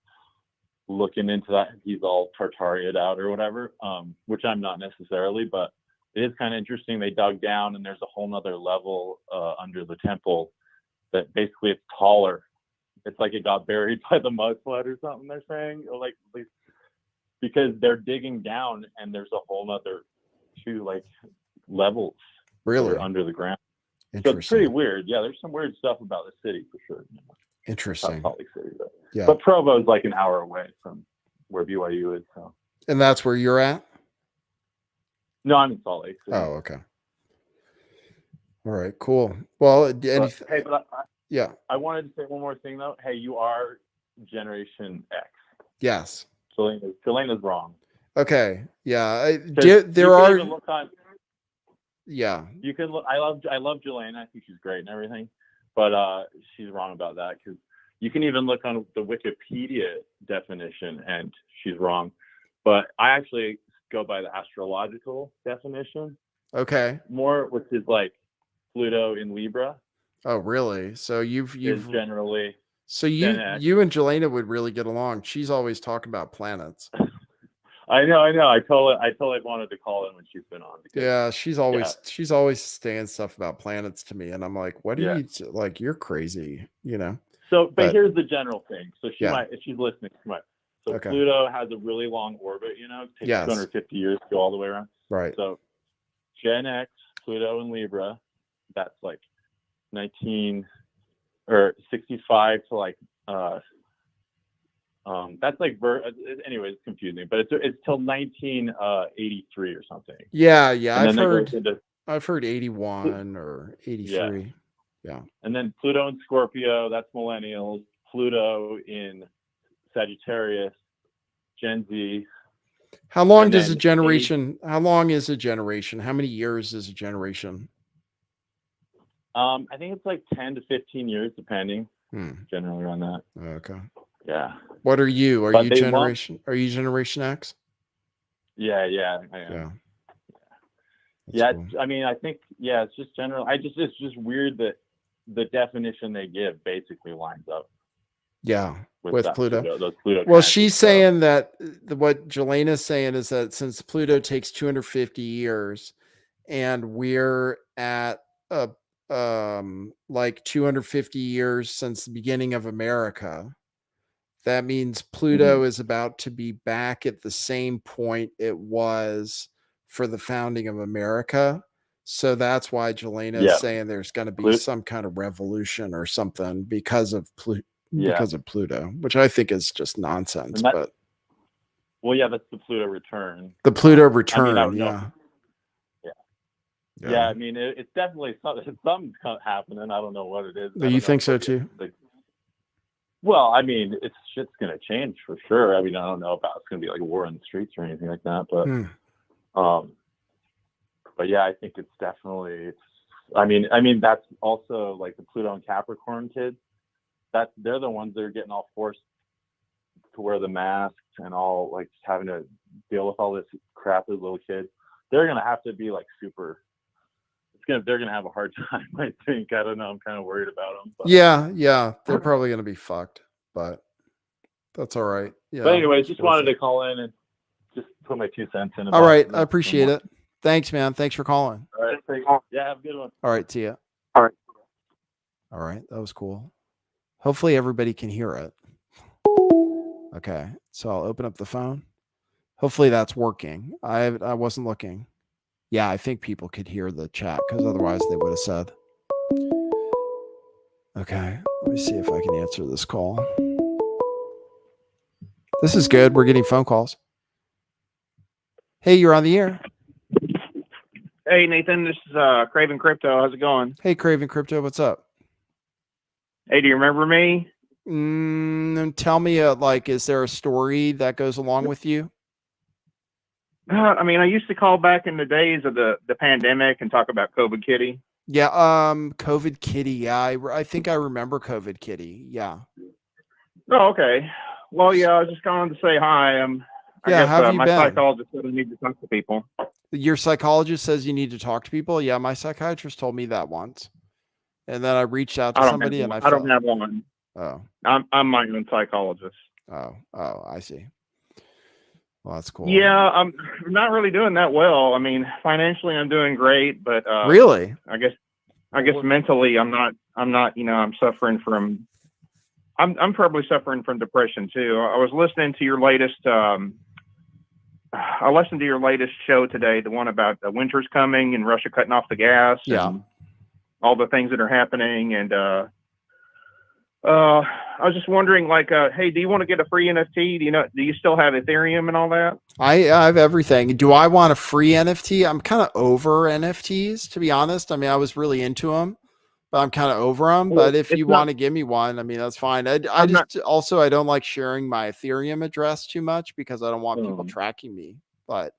looking into that. He's all Tartariad out or whatever, which I'm not necessarily, but it is kind of interesting. They dug down and there's a whole nother level under the temple that basically it's taller. It's like it got buried by the mudslide or something, they're saying, or like at least because they're digging down and there's a whole nother 2 like levels Really under the ground. interesting. So it's pretty weird. Yeah, there's some weird stuff about the city for sure. Interesting. Salt Lake City, but, Yeah. But Provo is like an hour away from where BYU is. So. And that's where you're at? No, I'm in Salt Lake City. Oh, okay. All right, cool. Well, yeah. I wanted to say one more thing though. Hey, you are Generation X. Yes. Jelena's wrong. Okay. Yeah. There are. Yeah. You can look. I love Jelena. I think she's great and everything, but she's wrong about that because you can even look on the Wikipedia definition and she's wrong. But I actually go by the astrological definition. Okay. More, which is like Pluto in Libra. Oh, really? So you've generally. So you and Jelena would really get along. She's always talking about planets. I know. I totally wanted to call in when she's been on. Yeah, she's always saying stuff about planets to me, and I'm like, "What do you like? You're crazy," So, but here's the general thing. So she might, if she's listening, she might. So okay. Pluto has a really long orbit. It takes 250 years to go all the way around. Right. So Gen X, Pluto, and Libra, that's like 65 to like that's like anyway, it's confusing, but it's till 1983 or something. Yeah, I've heard 81 or 83. Yeah. And then Pluto in Scorpio, that's millennials. Pluto in Sagittarius, Gen Z. How long does a generation? How long is a generation? How many years is a generation? I think it's like 10 to 15 years, depending. Generally around that. Okay. Yeah. What are you? Are you Generation X? Yeah, I am. Yeah. Cool. I mean, I think it's just general. It's just weird that the definition they give basically lines up. Yeah, with Pluto. Those Pluto. Well, she's saying that what Jelena's saying is that since Pluto takes 250 years, and we're at like 250 years since the beginning of America, That means Pluto is about to be back at the same point it was for the founding of America. So that's why Jelena is Yeah. saying there's going to be Plut- some kind of revolution or something because of Yeah. because of Pluto, which I think is just nonsense. And that- But Well, yeah, that's the Pluto return. the Pluto I return, don't know. yeah. Yeah, I mean, it's definitely something's happening. I don't know what it is. I You don't think know, so too? Well, I mean, shit's gonna change for sure. I mean, I don't know about it's gonna be like a war in the streets or anything like that, but yeah, I think it's definitely. I mean, that's also like the Pluto and Capricorn kids. They're the ones that are getting all forced to wear the masks and all like having to deal with all this crap as little kids. They're gonna have to be like super. They're gonna have a hard time. I think. I don't know. I'm kind of worried about them. But. Yeah, they're probably gonna be fucked, but that's all right. Yeah. But anyways, just wanted to call in and just put my 2 cents in. All right, I appreciate it. Thanks, man. Thanks for calling. All right, thanks. Yeah, have a good one. All right, see ya. All right. All right, that was cool. Hopefully everybody can hear it. Okay, so I'll open up the phone. Hopefully that's working. I wasn't looking. Yeah, I think people could hear the chat because otherwise they would have said. Okay, let me see if I can answer this call. This is good. We're getting phone calls. Hey, you're on the air. Hey, Nathan, this is Craven Crypto. How's it going? Hey, Craven Crypto, what's up? Hey, do you remember me? Tell me, is there a story that goes along with you? I mean, I used to call back in the days of the pandemic and talk about COVID Kitty. Yeah, COVID Kitty. Yeah, I think I remember COVID Kitty. Yeah. Oh, okay. Well, yeah, I was just calling to say hi. I guess how have you my been? psychologist said I need to talk to people. Your psychologist says you need to talk to people? Yeah, my psychiatrist told me that once. And then I reached out to somebody and I don't have one. Oh. I'm my own psychologist. Oh, I see. Well, that's cool. Yeah, I'm not really doing that well. I mean, financially I'm doing great, but really? I guess mentally I'm not, I'm suffering from I'm probably suffering from depression too. I was listening to your latest I listened to your latest show today, the one about the winter's coming and Russia cutting off the gas and all the things that are happening. And I was just wondering, hey, do you want to get a free NFT? Do you still have Ethereum and all that? I have everything. Do I want a free NFT? I'm kind of over NFTs, to be honest. I mean, I was really into them, but I'm kind of over them. But if you want to give me one, I mean, that's fine. I don't like sharing my Ethereum address too much because I don't want people tracking me. But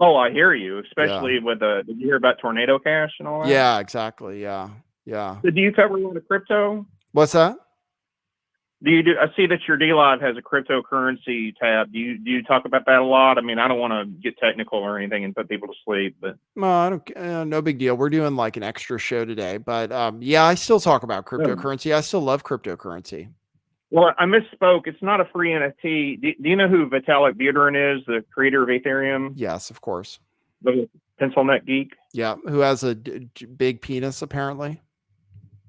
I hear you, especially with did you hear about Tornado Cash and all that? Yeah, exactly. Yeah. So do you cover a lot of crypto? What's that? I see that your DLive has a cryptocurrency tab. Do you talk about that a lot? I mean, I don't want to get technical or anything and put people to sleep, but no, I don't. No big deal. We're doing like an extra show today, but yeah, I still talk about cryptocurrency. I still love cryptocurrency. Well, I misspoke. It's not a free NFT. Do you know who Vitalik Buterin is, the creator of Ethereum? Yes, of course. The pencil neck geek. Yeah, who has a big penis apparently,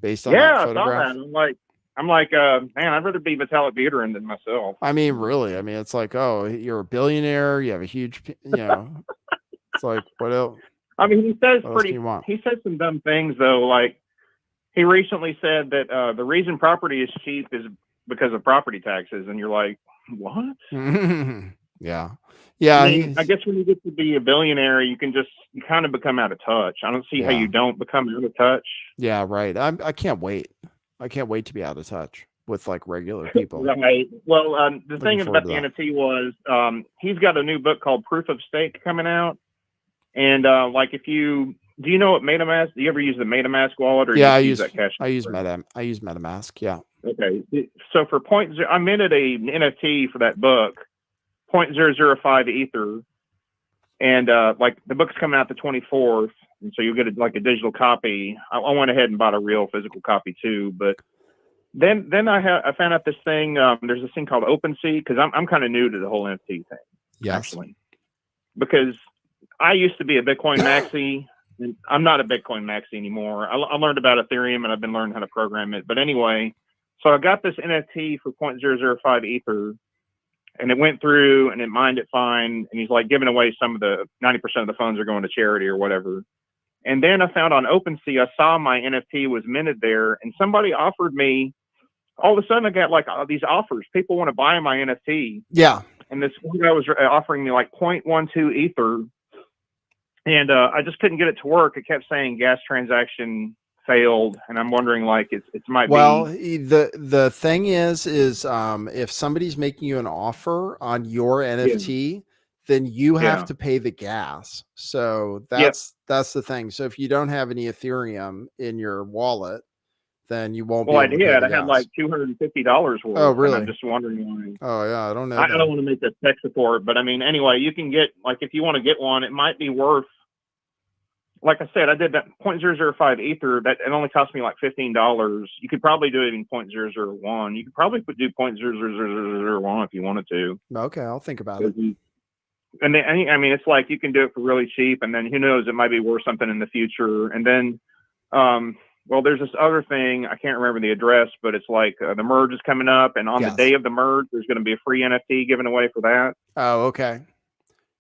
based on that photograph. I saw that. I'm like, man, I'd rather be Vitalik Buterin than myself. I mean, really. I mean, it's like, oh, you're a billionaire. You have a huge, it's like, what else? I mean, he says some dumb things though. Like he recently said that the reason property is cheap is because of property taxes. And you're like, what? Yeah. I guess when you get to be a billionaire, you kind of become out of touch. I don't see how you don't become out of touch. Yeah, right. I can't wait. I can't wait to be out of touch with like regular people. Right. Well, the thing about the NFT was he's got a new book called Proof of Stake coming out. And do you know what MetaMask? Do you ever use the MetaMask wallet? Or I use that cash? I use MetaMask. Yeah. Okay. So for I minted a NFT for that book, 0.005 Ether, and the book's coming out the 24th, and so you'll get a digital copy. I went ahead and bought a real physical copy too, but then I found out this thing. There's this thing called OpenSea because I'm kind of new to the whole NFT thing. Yes. Actually, because I used to be a Bitcoin maxi. And I'm not a Bitcoin maxi anymore. I learned about Ethereum and I've been learning how to program it. But anyway, So I got this NFT for 0.005 Ether, and it went through and it mined it fine. And he's like giving away some of the 90% of the funds are going to charity or whatever. And then I found on OpenSea, I saw my NFT was minted there, and somebody offered me. All of a sudden, I got like these offers. People want to buy my NFT. Yeah. And this one guy was offering me like 0.12 Ether. And I just couldn't get it to work. It kept saying gas transaction failed. And I'm wondering, like, it might be. The thing is if somebody's making you an offer on your NFT, then you have to pay the gas. So that's the thing. So if you don't have any Ethereum in your wallet, then you won't be able to pay the gas. I had like $250 worth. Oh, really? And I'm just wondering why. Oh, yeah. I don't know. I don't want to make a tech support, but I mean, anyway, you can get, like, if you want to get one, it might be worth, like I said, I did that 0.005 Ether. That it only cost me like $15. You could probably do it in 0.001. You could probably do 0.00001 if you wanted to. Okay, I'll think about it. And then, I mean, it's like you can do it for really cheap, and then who knows, it might be worth something in the future. And then, well, there's this other thing. I can't remember the address, but it's like the merge is coming up, and on the day of the merge, there's going to be a free NFT given away for that. Oh, okay.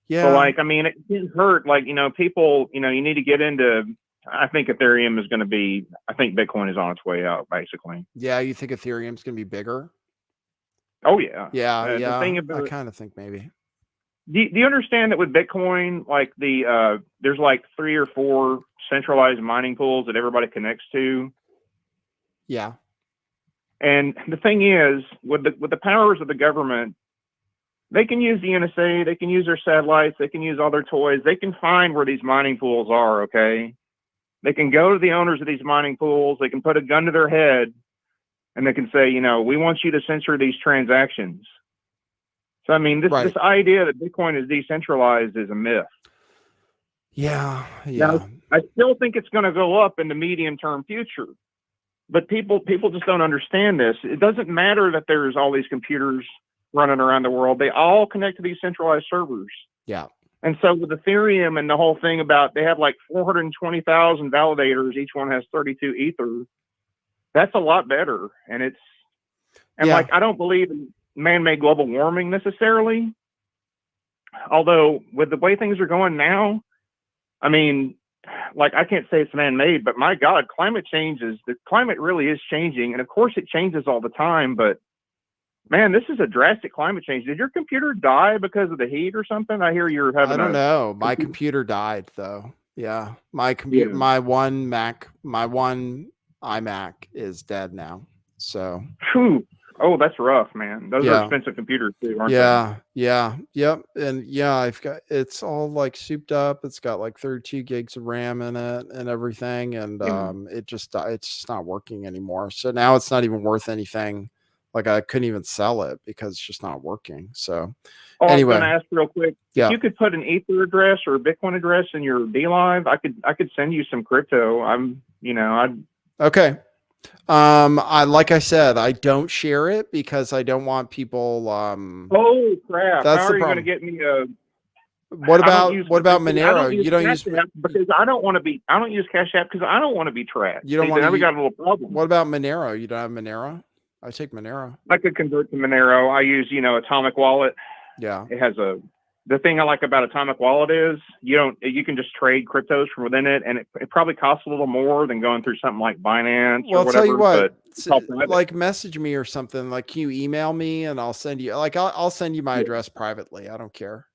Yeah. So, like, I mean, it didn't hurt. Like, you know, people, you know, you need to get into. I think Ethereum is going to be. I think Bitcoin is on its way out, basically. Yeah, you think Ethereum's going to be bigger? Oh yeah. Yeah, The thing about, I kind of think maybe. Do you understand that with Bitcoin, like there's like 3 or 4 centralized mining pools that everybody connects to? Yeah. And the thing is, with the powers of the government, they can use the NSA, they can use their satellites, they can use all their toys, they can find where these mining pools are, okay? They can go to the owners of these mining pools, they can put a gun to their head, and they can say, you know, we want you to censor these transactions. So, I mean, this idea that Bitcoin is decentralized is a myth. Yeah. Now, I still think it's going to go up in the medium-term future. But people just don't understand this. It doesn't matter that there's all these computers running around the world. They all connect to these centralized servers. Yeah. And so with Ethereum and the whole thing about they have like 420,000 validators, each one has 32 Ether. That's a lot better. And like, I don't believe in man-made global warming necessarily. Although with the way things are going now, I mean, like, I can't say it's man-made, but my God, the climate really is changing. And of course it changes all the time, but man, this is a drastic climate change. Did your computer die because of the heat or something? I hear you're having I don't know. My computer died though. Yeah. My computer, my one iMac is dead now. So. Whew. Oh, that's rough, man. Those are expensive computers too, aren't they? Yeah. Yep. And it's all like souped up. It's got like 32 gigs of RAM in it and everything. And it's just not working anymore. So now it's not even worth anything. Like, I couldn't even sell it because it's just not working. So anyway, I was going to ask real quick. If you could put an Ether address or a Bitcoin address in your DLive, I could send you some crypto. Okay. Like I said, I don't share it because I don't want people. Oh crap! That's How are the you going problem. to get me a? What about Monero? You don't use because I don't want to be. I don't use Cash App because I don't want to be tracked. You don't want to. We got a little problem. What about Monero? You don't have Monero? I take Monero. I could convert to Monero. I use Atomic Wallet. Yeah. It has the thing I like about Atomic Wallet is you can just trade cryptos from within it, and it probably costs a little more than going through something like Binance or whatever. I'll tell you what, like, message me or something. Like, can you email me and I'll send you, like, I'll send you my address privately. I don't care.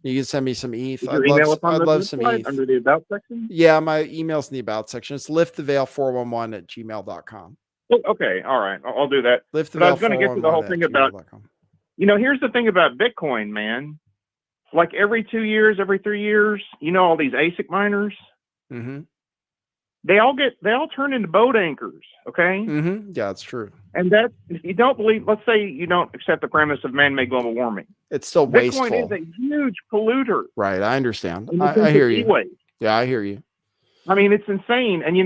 You can send me some ETH. I'd love some ETH. Under the about section? Yeah, my email's in the about section. It's lifttheveil411@gmail.com. Oh, okay. All right. I'll do that. But I was going to get to the whole thing about, here's the thing about Bitcoin, man. Like every 2 years, every 3 years, all these ASIC miners, they all turn into boat anchors. Okay. Yeah, that's true. And that, if you don't believe, let's say you don't accept the premise of man-made global warming, it's still wasteful. Bitcoin is a huge polluter. Right. I understand. I hear you. E-waste. Yeah, I hear you. I mean, it's insane. And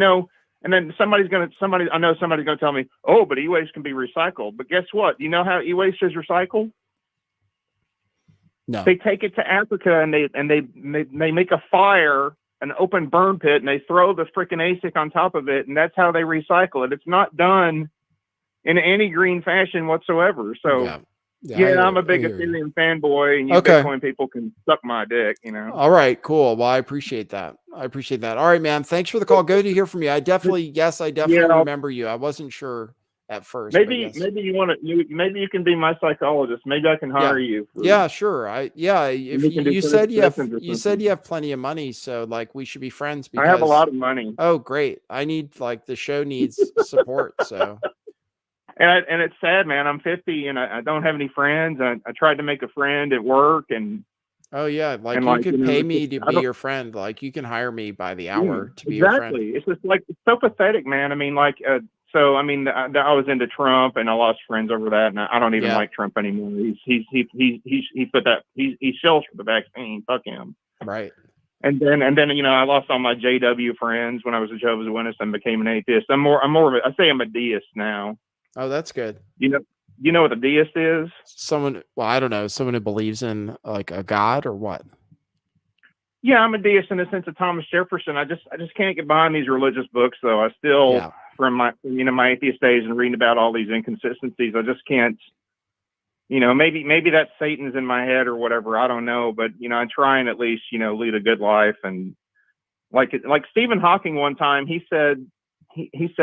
and then somebody's going to tell me, oh, but e-waste can be recycled. But guess what? You know how e-waste is recycled? No. They take it to Africa and they make a fire, an open burn pit, and they throw the freaking ASIC on top of it, and that's how they recycle it. It's not done in any green fashion whatsoever. So Yeah. yeah, I'm a big I hear you. Ethereum fanboy, and you Okay. Bitcoin people can suck my dick, you know. All right, cool. Well, I appreciate that. I appreciate that. All right, man. Thanks for the call. Good to hear from you. I definitely Yeah, remember you. I wasn't sure at first, but maybe yes. maybe maybe you can be my psychologist. Maybe I can hire you. Yeah, sure. If we can do you said you have sessions or you said something. you have plenty of money, so like we should be friends I have a because lot of money, oh great. I need like the show needs support. So and it's sad, man. I'm 50 and I don't have any friends. I tried to make a friend at work, and oh yeah, like and you like, could you know, pay it's me just, to I be don't. your friend. Like you can hire me by the Yeah, hour to be your friend. exactly. It's just like it's so pathetic, man. I mean, like, so I mean, I was into Trump, and I lost friends over that, and I don't even Yeah. like Trump anymore. He put that he shills for the vaccine. Fuck him. Right. And then you know, I lost all my JW friends when I was a Jehovah's Witness and became an atheist. I'm more of a, I say I'm a deist now. Oh, that's good. You know what a deist is? Someone, well, I don't know, someone who believes in like a god or what? Yeah, I'm a deist in the sense of Thomas Jefferson. I just can't get behind these religious books, though. I still, from my my atheist days and reading about all these inconsistencies, I just can't. You know, maybe that Satan's in my head or whatever. I don't know, but you know, I try and at least lead a good life. And like Stephen Hawking one time, he said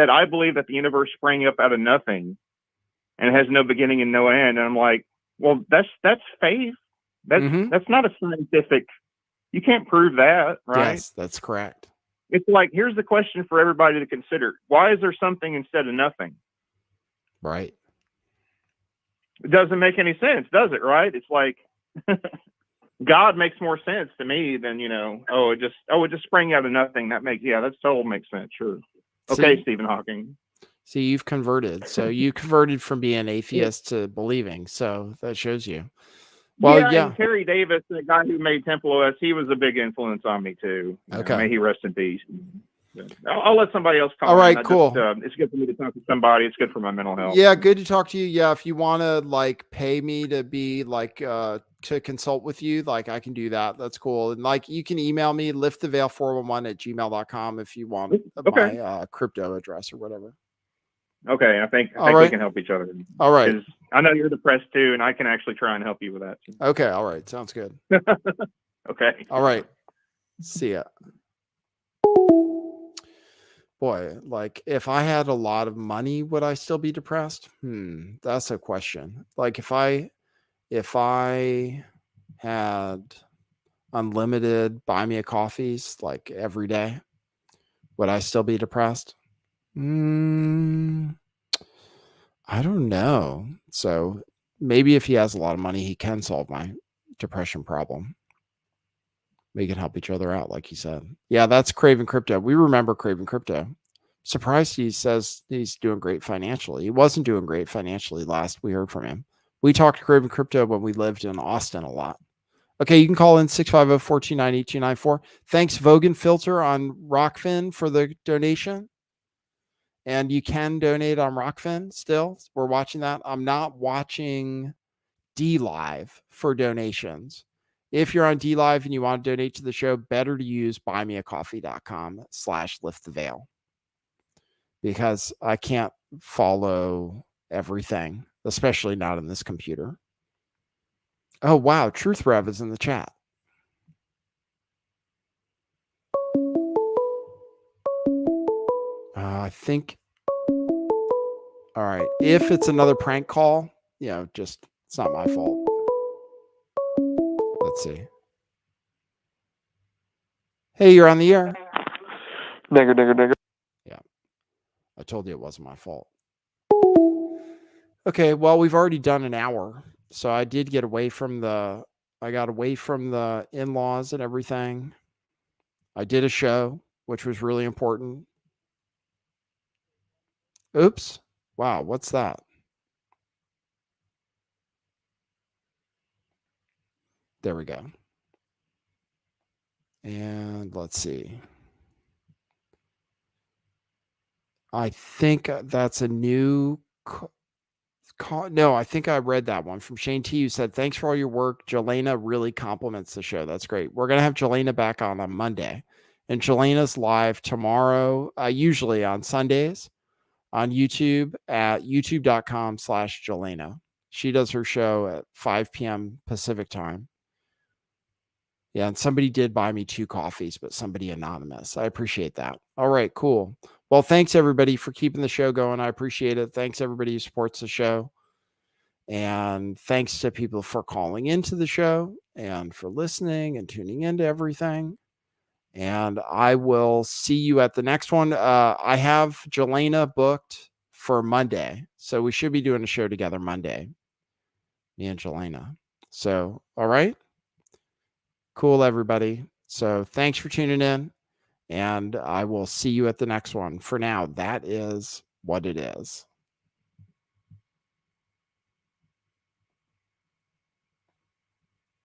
I believe that the universe sprang up out of nothing and has no beginning and no end. And I'm like, well, that's faith. That's not a scientific. You can't prove that, right? Yes, that's correct. It's like, here's the question for everybody to consider: why is there something instead of nothing? Right. It doesn't make any sense, does it? Right? It's like God makes more sense to me than it just sprang out of nothing. That totally makes sense. Sure. Okay, Stephen Hawking. See, you've converted. So you converted from being atheist to believing. So that shows you. Well, yeah. And Terry Davis, the guy who made Temple OS, he was a big influence on me too. Okay. May he rest in peace. I'll let somebody else call. All right, cool. It's good for me to talk to somebody. It's good for my mental health. Yeah, good to talk to you. Yeah, if you want to like pay me to be like to consult with you, like I can do that. That's cool. And like you can email me lifttheveil411@gmail.com if you want my crypto address or whatever. Okay, I think we can help each other. All right. Because I know you're depressed too, and I can actually try and help you with that too. Okay, all right. Sounds good. Okay. All right. See ya. Boy, like if I had a lot of money, would I still be depressed? That's a question. Like if I had unlimited buy me a coffees like every day, would I still be depressed? I don't know. So maybe if he has a lot of money, he can solve my depression problem. We can help each other out, like he said. Yeah, that's Craven Crypto. We remember Craven Crypto. Surprised he says he's doing great financially. He wasn't doing great financially last we heard from him. We talked to Craven Crypto when we lived in Austin a lot. Okay, you can call in 650-429-8294. Thanks, Vogan Filter on Rockfin for the donation. And you can donate on Rockfin still. We're watching that. I'm not watching DLive for donations. If you're on DLive and you want to donate to the show, better to use buymeacoffee.com/lifttheveil. Because I can't follow everything, especially not in this computer. Oh, wow. Truth Rev is in the chat. I think. All right. If it's another prank call, just it's not my fault. Let's see. Hey, you're on the air. Nigger. Yeah. I told you it wasn't my fault. Okay, well, we've already done an hour. So I did get away from the in-laws and everything. I did a show, which was really important. Oops. Wow, what's that? There we go. And let's see. I think that's a new no, I think I read that one from Shane T, who said, thanks for all your work. Jelena really compliments the show. That's great. We're going to have Jelena back on Monday. And Jelena's live tomorrow, usually on Sundays. on YouTube at youtube.com/Jelena. She does her show at 5 p.m. Pacific time. Yeah, and somebody did buy me 2 coffees, but somebody anonymous. I appreciate that. All right, cool. Well, thanks everybody for keeping the show going. I appreciate it. Thanks everybody who supports the show. And thanks to people for calling into the show and for listening and tuning into everything. And I will see you at the next one. I have Jelena booked for Monday. So we should be doing a show together Monday, me and Jelena. So, all right. Cool, everybody. So thanks for tuning in. And I will see you at the next one. For now, that is what it is.